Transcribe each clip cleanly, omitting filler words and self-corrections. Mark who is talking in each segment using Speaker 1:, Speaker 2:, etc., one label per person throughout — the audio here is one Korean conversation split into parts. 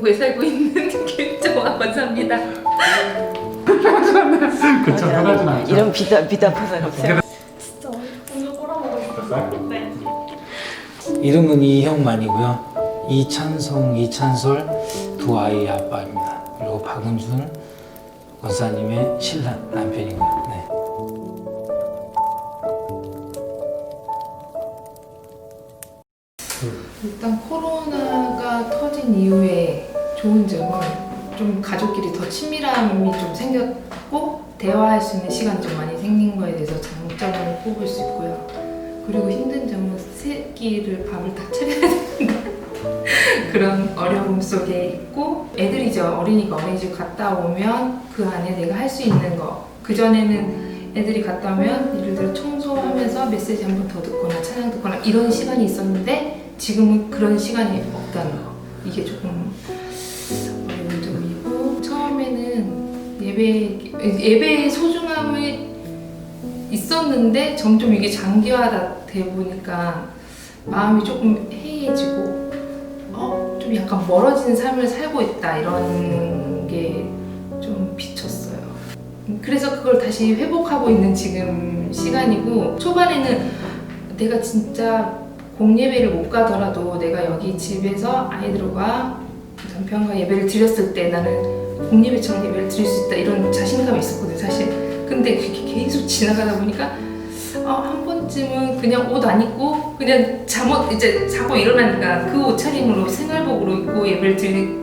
Speaker 1: 대구에 살고 있는 김정화 권사입니다.
Speaker 2: 그쵸, 편하진 않죠.
Speaker 3: 이런 비답한 사람 없어요.
Speaker 1: 진짜 오늘 꼬라보고 있어요. 네.
Speaker 4: 이름은 이형만이고요. 이찬송, 이찬솔 두 아이의 아빠입니다. 그리고 박은준 권사님의 신랑 남편이고요. 네.
Speaker 1: 일단 코로나가 터진 이후에 좋은 점은 좀 가족끼리 더 친밀함이 좀 생겼고 대화할 수 있는 시간이 좀 많이 생긴 거에 대해서 장점을 꼽을 수 있고요. 그리고 힘든 점은 새끼를 밥을 다 차려야 되는 그런 어려움 속에 있고, 애들이죠. 어린이가 어린이집 갔다 오면 그 안에 내가 할 수 있는 거, 그전에는 애들이 갔다 오면 예를 들어 청소하면서 메시지 한 번 더 듣거나 찬양 듣거나 이런 시간이 있었는데 지금은 그런 시간이 없다는 거, 이게 조금 어려운 점이고, 처음에는 예배의 소중함이 있었는데 점점 이게 장기화돼 보니까 마음이 조금 해이해지고 좀 약간 멀어진 삶을 살고 있다, 이런 게 좀 비쳤어요. 그래서 그걸 다시 회복하고 있는 지금 시간이고, 초반에는 내가 진짜 공예배를 못 가더라도 내가 여기 집에서 아이들과 남편과 예배를 드렸을 때 나는 공예배처럼 예배를 드릴 수 있다, 이런 자신감이 있었거든요, 사실. 근데 그게 계속 지나가다 보니까 한 번쯤은 그냥 옷 안 입고 그냥 잠옷 이제 자고 일어나니까 그 옷차림으로 생활복으로 입고 예배를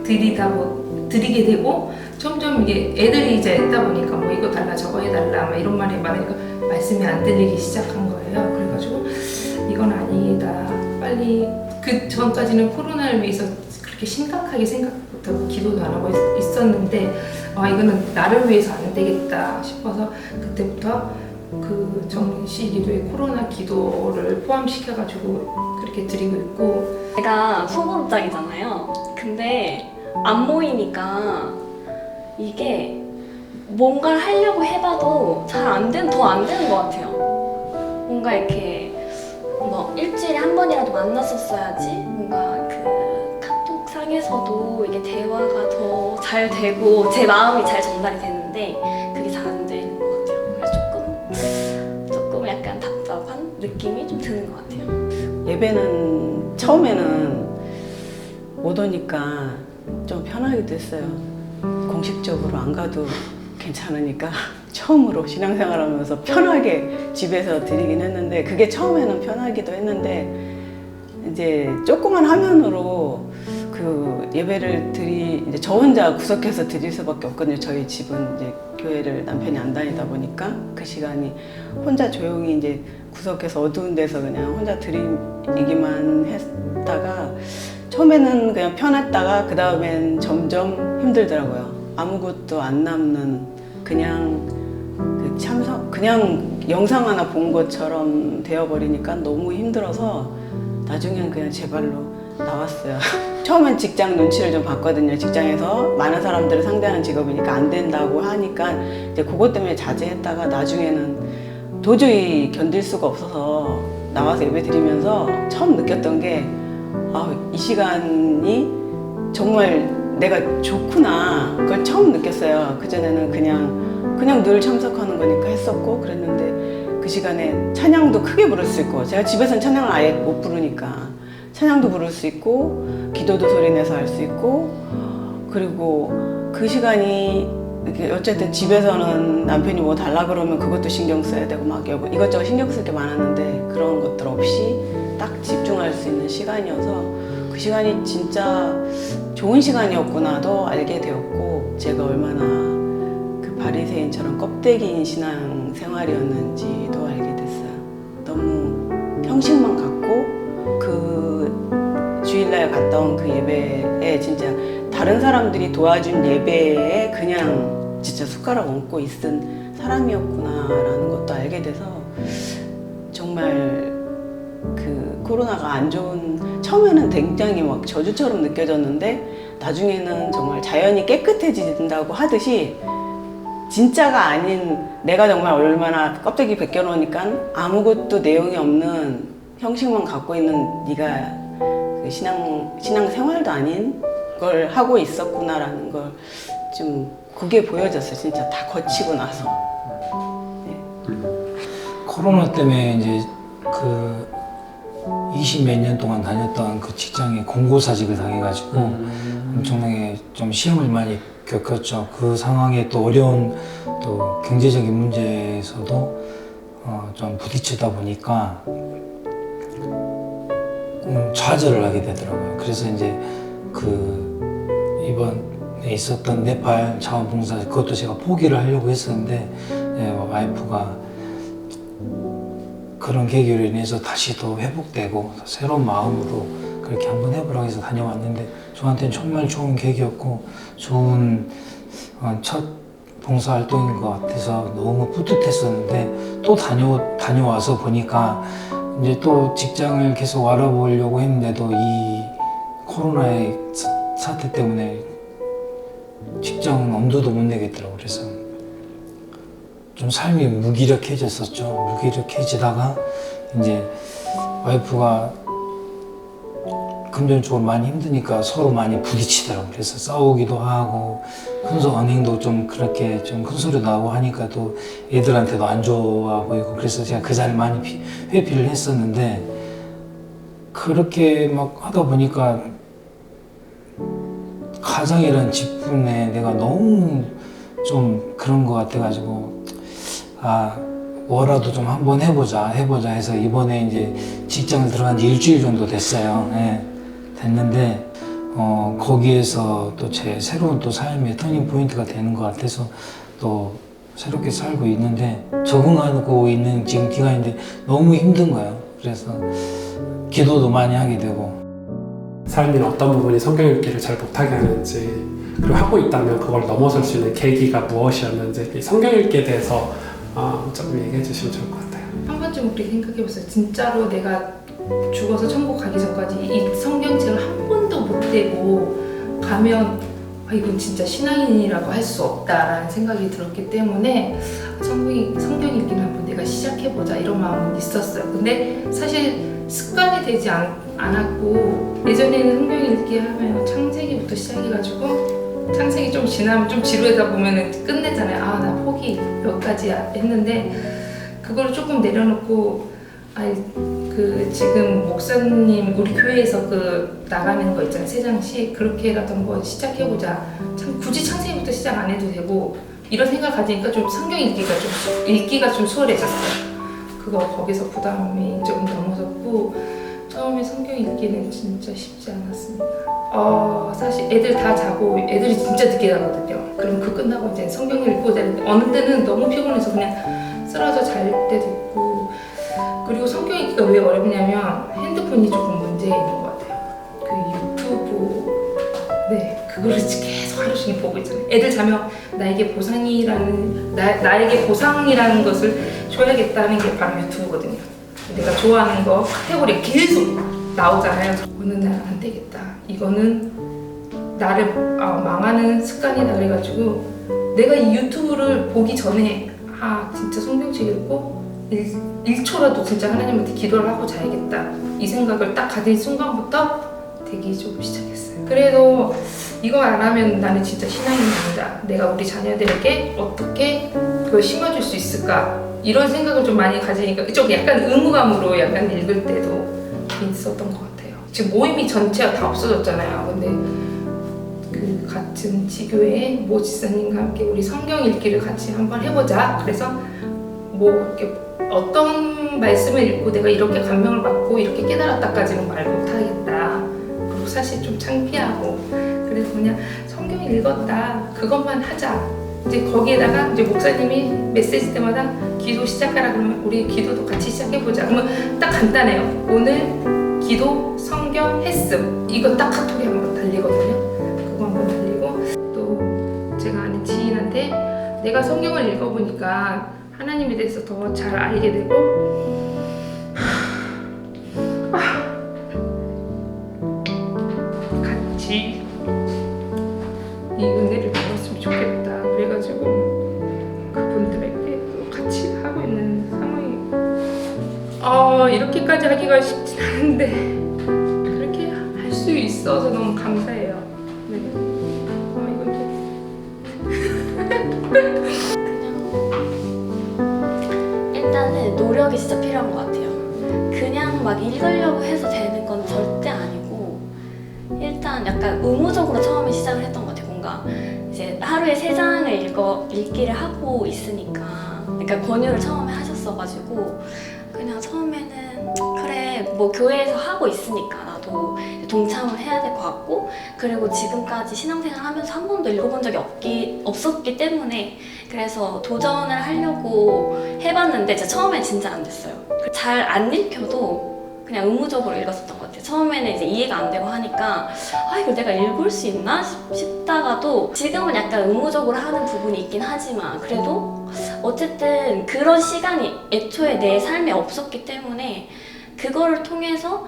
Speaker 1: 드리게 되고, 점점 이게 애들이 이제 있다 보니까 뭐 이거 달라 저거 해달라 막 이런 말이 많으니까 말씀이 안 들리기 시작한 거예요. 그래가지고 이건 아니다, 빨리. 그 전까지는 코로나를 위해서 그렇게 심각하게 생각부터 기도도 안 하고 있었는데 이거는 나를 위해서 안 되겠다 싶어서 그때부터 그 정시 기도에 코로나 기도를 포함시켜가지고 그렇게 드리고 있고.
Speaker 5: 제가 소극장이잖아요. 근데 안 모이니까 이게 뭔가를 하려고 해봐도 더 안 되는 것 같아요. 뭔가 이렇게 뭐 일주일에 한 번이라도 만났었어야지 뭔가 그 카톡상에서도 이게 대화가 더 잘 되고 제 마음이 잘 전달이 되는데 그게 잘 안 되는 것 같아요. 그래서 조금 약간 답답한 느낌이 좀 드는 것 같아요.
Speaker 3: 예배는 처음에는 못 오니까 좀 편하게 됐어요. 공식적으로 안 가도 괜찮으니까 처음으로 신앙생활하면서 편하게 집에서 드리긴 했는데, 그게 처음에는 편하기도 했는데 이제 조그만 화면으로 그 예배를 이제 저 혼자 구석해서 드릴 수밖에 없거든요. 저희 집은 이제 교회를 남편이 안 다니다 보니까 그 시간이 혼자 조용히 이제 구석에서 어두운 데서 그냥 혼자 드리기만 했다가 처음에는 그냥 편했다가 그 다음엔 점점 힘들더라고요. 아무것도 안 남는 그냥 그냥 영상 하나 본 것처럼 되어버리니까 너무 힘들어서 나중에는 그냥 제 발로 나왔어요. 처음엔 직장 눈치를 좀 봤거든요. 직장에서 많은 사람들을 상대하는 직업이니까 안 된다고 하니까 이제 그것 때문에 자제했다가 나중에는 도저히 견딜 수가 없어서 나와서 예배 드리면서 처음 느꼈던 게 이 시간이 정말 내가 좋구나, 그걸 처음 느꼈어요. 그전에는 그냥 늘 참석하는 거니까 했었고 그랬는데 그 시간에 찬양도 크게 부를 수 있고, 제가 집에서는 찬양을 아예 못 부르니까 찬양도 부를 수 있고 기도도 소리내서 할 수 있고, 그리고 그 시간이 어쨌든 집에서는 남편이 뭐 달라 그러면 그것도 신경 써야 되고 막 이것저것 신경 쓸 게 많았는데 그런 것들 없이 딱 집중할 수 있는 시간이어서 그 시간이 진짜 좋은 시간이었구나도 알게 되었고, 제가 얼마나 그 바리새인처럼 껍데기인 신앙 생활이었는지도 알게 됐어요. 너무 형식만 갖고 그 주일날 갔다 온 그 예배에 진짜 다른 사람들이 도와준 예배에 그냥 진짜 숟가락 얹고 있은 사람이었구나라는 것도 알게 돼서 정말 그 코로나가 안 좋은, 처음에는 굉장히 막 저주처럼 느껴졌는데 나중에는 정말 자연이 깨끗해진다고 하듯이 진짜가 아닌, 내가 정말 얼마나 껍데기 벗겨놓으니까 아무것도 내용이 없는 형식만 갖고 있는 네가 그 신앙 생활도 아닌 걸 하고 있었구나라는 걸 좀 그게 보여졌어요. 진짜 다 거치고 나서.
Speaker 4: 코로나 때문에 이제 그 20 몇 년 동안 다녔던 그 직장에 공고사직을 당해가지고 엄청나게 좀 시험을 많이 겪었죠. 그 상황에 또 어려운 또 경제적인 문제에서도 좀 부딪히다 보니까 좌절을 하게 되더라고요. 그래서 이제 그 이번에 있었던 네팔 자원봉사 그것도 제가 포기를 하려고 했었는데 와이프가 그런 계기로 인해서 다시 더 회복되고 새로운 마음으로 그렇게 한번 해보라고 해서 다녀왔는데 저한테는 정말 좋은 계기였고 좋은 첫 봉사활동인 것 같아서 너무 뿌듯했었는데 또 다녀와서 보니까 이제 또 직장을 계속 알아보려고 했는데도 이 코로나의 사태 때문에 직장은 엄두도 못 내겠더라고요. 그래서 좀 삶이 무기력해졌었죠. 무기력해지다가 이제 와이프가 금전적으로 많이 힘드니까 서로 많이 부딪히더라고요. 그래서 싸우기도 하고 언행도 좀 그렇게 좀 큰 소리도 나고 하니까 또 애들한테도 안 좋아 보이고 그래서 제가 그 자리를 많이 회피를 했었는데 그렇게 막 하다 보니까 가장이라는 직분에 내가 너무 좀 그런 것 같아가지고 뭐라도 좀 한번 해보자 해서 이번에 이제 직장을 들어간 지 일주일 정도 됐어요. 예, 됐는데 거기에서 또 제 새로운 또 삶의 터닝 포인트가 되는 것 같아서 또 새롭게 살고 있는데 적응하고 있는 지금 기간인데 너무 힘든 거예요. 그래서 기도도 많이 하게 되고
Speaker 2: 삶의 어떤 부분이 성경 읽기를 잘 못하게 하는지 그리고 하고 있다면 그걸 넘어설 수 있는 계기가 무엇이었는지 이 성경 읽기에 대해서 좀 얘기해 주시면 좋을 것 같아요.
Speaker 1: 한 번쯤 우리 생각해봤어요. 진짜로 내가 죽어서 천국 가기 전까지 이 성경책을 한 번도 못 떼고 가면 이건 진짜 신앙인이라고 할 수 없다라는 생각이 들었기 때문에 성경 읽기는 한번 내가 시작해보자 이런 마음은 있었어요. 근데 사실 습관이 되지 않았고 예전에는 성경 읽기 하면 창세기부터 시작해가지고 창세기 좀 지나면 좀 지루하다 보면은 끝내잖아요. 나 포기 몇 가지 했는데 그걸 조금 내려놓고 그 지금 목사님 우리 교회에서 그 나가는 거 있잖아요. 세 장씩 그렇게라도 한번 시작해보자. 참 굳이 창세기부터 시작 안 해도 되고 이런 생각 가지니까 좀 성경 읽기가 좀 수월해졌어요. 거기서 부담이 좀 넘어졌고 처음에 성경 읽기는 진짜 쉽지 않았습니다. 사실 애들 다 자고 애들이 진짜 늦게 자거든요. 그럼 그 끝나고 이제 성경 읽고 자는데 어느 때는 너무 피곤해서 그냥 쓰러져 잘 때도 있고 그리고 성경 읽기가 왜 어렵냐면 핸드폰이 조금 문제 있는 것 같아요. 그 유튜브 그거를 계속 하루 종일 보고 있잖아요. 애들 자면 나에게 보상이라는 것을 줘야겠다는 게 바로 유튜브거든요. 내가 좋아하는 거 카테고리가 계속 나오잖아요. 어느 날 안 되겠다. 이거는 나를 망하는 습관이다 그래가지고 내가 이 유튜브를 보기 전에 진짜 성경책 읽고 1초라도 진짜 하나님한테 기도를 하고 자야겠다 이 생각을 딱 가진 순간부터 되기 좀 시작했어요. 그래도 이거 안 하면 나는 진짜 신앙인이 아니다. 내가 우리 자녀들에게 어떻게 그걸 심어줄 수 있을까 이런 생각을 좀 많이 가지니까 좀 약간 의무감으로 약간 읽을 때도 있었던 것 같아요. 지금 모임이 전체가 다 없어졌잖아요. 근데 그 같은 지교회 모 지사님과 함께 우리 성경 읽기를 같이 한번 해보자. 그래서 뭐 이렇게 어떤 말씀을 읽고 내가 이렇게 감명을 받고 이렇게 깨달았다까지는 말 못하겠다. 그리고 사실 좀 창피하고 그래서 그냥 성경 읽었다 그것만 하자. 이제 거기에다가 이제 목사님이 메시지 때마다 기도 시작하라 그러면 우리 기도도 같이 시작해보자. 그러면 딱 간단해요. 오늘 기도, 성경, 헬스 이거 딱 카톡에 한번 달리거든요. 그거 한번 달리고 또 제가 아는 지인한테 내가 성경을 읽어보니까 하나님에 대해서 더 잘 알게 되고 같이 이 은혜를 받았으면 좋겠다 그래가지고 그분들에게 또 같이 하고 있는 상황이에요. 이렇게까지 하기가 쉽진 않은데 그렇게 할 수 있어서 너무 감사해요.
Speaker 5: 네. 이건 그냥 일단은 노력이 진짜 필요한 것 같아요. 그냥 막 읽으려고 해서 되는 건 절대 아니고 일단 약간 의무적으로 처음에 시작을 했던 것 같아요. 뭔가 이제 하루에 3장을 읽기를 하고 있으니까 그러니까 권유를 처음에 하셨어가지고 그냥 처음에는 그래 뭐 교회에서 하고 있으니까 나도 동참을 해야 될 것 같고 그리고 지금까지 신앙생활 하면서 한 번도 읽어본 적이 없었기 때문에 그래서 도전을 하려고 해봤는데 제가 처음엔 진짜 안 됐어요. 잘 안 읽혀도 그냥 의무적으로 읽었었던 것 같아요. 처음에는 이제 이해가 안 되고 하니까 이걸 내가 읽을 수 있나 싶다가도 지금은 약간 의무적으로 하는 부분이 있긴 하지만 그래도 어쨌든 그런 시간이 애초에 내 삶에 없었기 때문에 그거를 통해서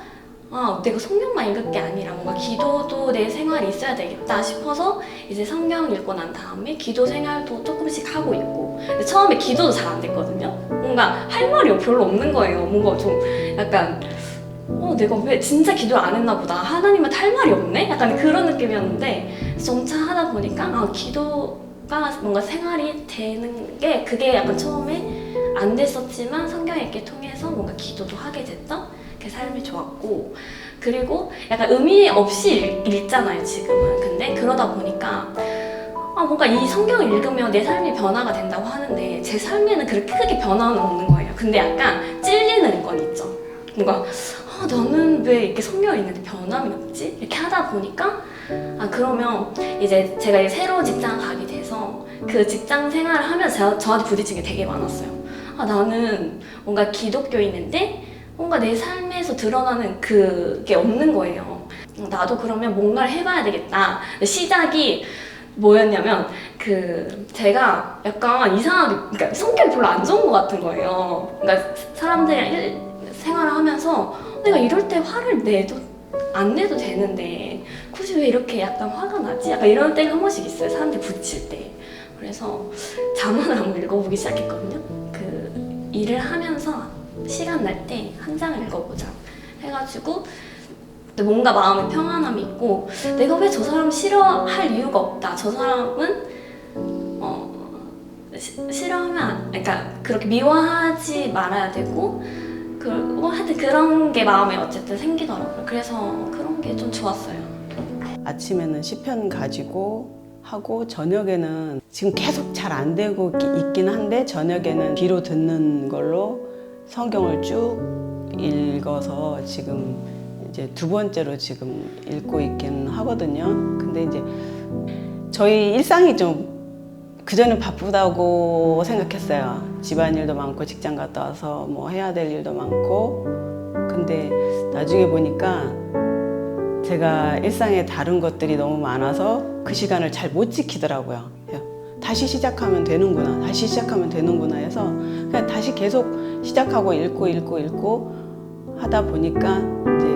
Speaker 5: 내가 성경만 읽을 게 아니라 뭔가 기도도 내 생활에 있어야 되겠다 싶어서 이제 성경 읽고 난 다음에 기도 생활도 조금씩 하고 있고 근데 처음에 기도도 잘 안 됐거든요. 뭔가 할 말이 별로 없는 거예요. 뭔가 좀 약간 내가 왜 진짜 기도를 안 했나 보다. 하나님한테 할 말이 없네? 약간 그런 느낌이었는데 점차 하다 보니까 기도가 뭔가 생활이 되는 게 그게 약간 처음에 안 됐었지만 성경 읽기 통해서 뭔가 기도도 하게 됐던 그 삶이 좋았고 그리고 약간 의미 없이 읽잖아요 지금은. 근데 그러다 보니까 뭔가 이 성경을 읽으면 내 삶이 변화가 된다고 하는데 제 삶에는 그렇게 크게 변화는 없는 거예요. 근데 약간 찔리는 건 있죠. 뭔가 나는 왜 이렇게 성경을 읽는데 변함이 없지? 이렇게 하다 보니까 그러면 이제 제가 새로 직장 가게 돼서 그 직장 생활을 하면서 저한테 부딪힌 게 되게 많았어요. 나는 뭔가 기독교인인데 뭔가 내 삶에서 드러나는 그게 없는 거예요. 나도 그러면 뭔가를 해봐야 되겠다. 시작이 뭐였냐면 제가 약간 이상하게 그러니까 성격이 별로 안 좋은 것 같은 거예요. 그러니까 사람들이랑 생활을 하면서 내가 이럴 때 화를 안 내도 되는데 굳이 왜 이렇게 약간 화가 나지? 약간 이런 때가 한 번씩 있어요. 사람들 부딪힐 때. 그래서 자문을 한번 읽어보기 시작했거든요. 일을 하면서 시간 날 때 한 장을 읽어보자 해가지고 뭔가 마음에 평안함이 있고 내가 왜 저 사람 싫어할 이유가 없다. 저 사람은 싫어하면 그러니까 그렇게 미워하지 말아야 되고 하여튼 그런 게 마음에 어쨌든 생기더라고요. 그래서 그런 게 좀 좋았어요.
Speaker 3: 아침에는 시편 가지고 하고 저녁에는 지금 계속 잘 안 되고 있긴 한데 저녁에는 귀로 듣는 걸로 성경을 쭉 읽어서 지금 이제 2번째로 지금 읽고 있긴 하거든요. 근데 이제 저희 일상이 좀 그전엔 바쁘다고 생각했어요. 집안일도 많고 직장 갔다 와서 뭐 해야 될 일도 많고 근데 나중에 보니까 제가 일상에 다른 것들이 너무 많아서 그 시간을 잘 못 지키더라고요. 다시 시작하면 되는구나, 다시 시작하면 되는구나 해서 그냥 다시 계속 시작하고 읽고 하다 보니까 이제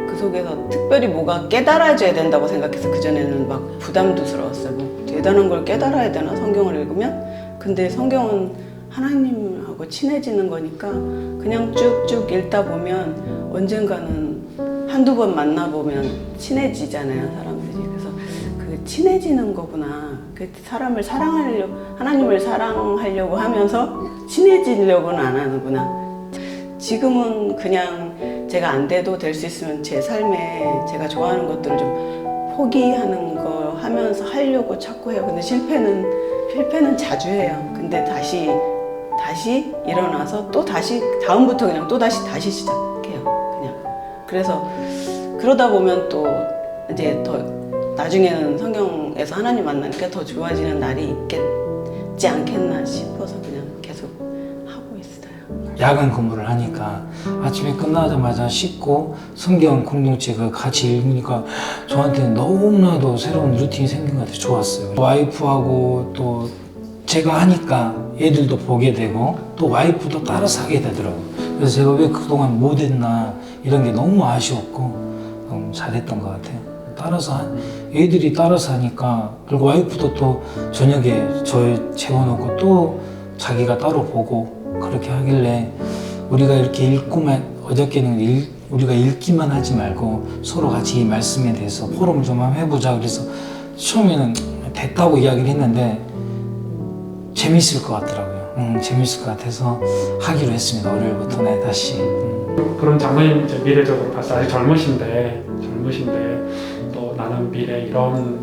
Speaker 3: 그 속에서 특별히 뭐가 깨달아져야 된다고 생각해서 그전에는 막 부담스러웠어요. 뭐 대단한 걸 깨달아야 되나 성경을 읽으면? 근데 성경은 하나님하고 친해지는 거니까 그냥 쭉쭉 읽다 보면 언젠가는 한두 번 만나보면 친해지잖아요, 사람들이. 그래서 그 친해지는 거구나. 그 사람을 하나님을 사랑하려고 하면서 친해지려고는 안 하는구나. 지금은 그냥 제가 안 돼도 될 수 있으면 제 삶에 제가 좋아하는 것들을 좀 포기하는 거 하면서 하려고 자꾸 해요. 근데 실패는 자주 해요. 근데 다시 일어나서 또 다시 다음부터 그냥 또 다시 시작해요. 그냥. 그래서 그러다 보면 또 이제 더 나중에는 성경에서 하나님 만나니까 더 좋아지는 날이 있겠지 않겠나 싶어서 그냥 계속 하고 있어요.
Speaker 4: 야간 근무를 하니까 아침에 끝나자마자 씻고 성경 공동체가 같이 읽으니까 저한테는 너무나도 새로운 루틴이 생긴 것 같아서 좋았어요. 와이프하고 또 제가 하니까 애들도 보게 되고 또 와이프도 따라서 하게 되더라고요. 그래서 제가 왜 그동안 못했나 이런 게 너무 아쉬웠고 너무 잘했던 것 같아요. 애들이 따라서 하니까 그리고 와이프도 또 저녁에 저 재워놓고 또 자기가 따로 보고 그렇게 하길래 우리가 이렇게 읽고만 어저께는 우리가 읽기만 하지 말고 서로 같이 이 말씀에 대해서 포럼을 좀 한번 해보자. 그래서 처음에는 됐다고 이야기를 했는데 재밌을 것 같더라고요. 재밌을 것 같아서 하기로 했습니다. 월요일부터 다시.
Speaker 2: 그런 장로님 이제 미래적으로 봤을 때 아직 젊으신데 또 나는 미래 이런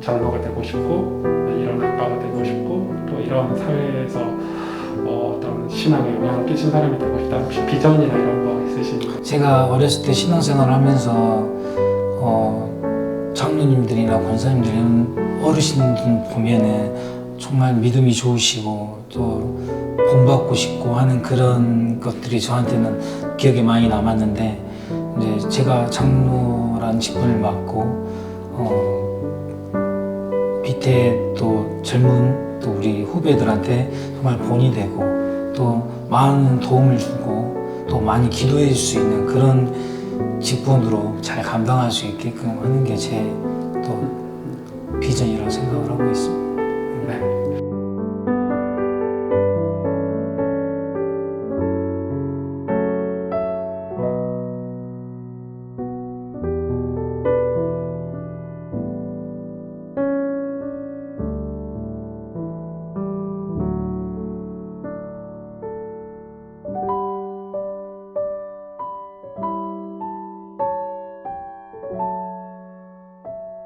Speaker 2: 장로가 되고 싶고 이런 아빠가 되고 싶고 또 이런 사회에서 어떤 신앙에 영향을 끼친 사람이 되고 싶다. 혹시 비전이나 이런 거 있으신가요?
Speaker 4: 제가 어렸을 때 신앙생활을 하면서 장로님들이나 권사님들 이런 어르신들 보면은 정말 믿음이 좋으시고 또 본받고 싶고 하는 그런 것들이 저한테는 기억에 많이 남았는데 이제 제가 장로란 직분을 맡고 밑에 또 젊은 또 우리 후배들한테 정말 본이 되고 또 많은 도움을 주고 또 많이 기도해 줄 수 있는 그런 직분으로 잘 감당할 수 있게끔 하는 게 제 또 비전이라고 생각을 하고 있습니다.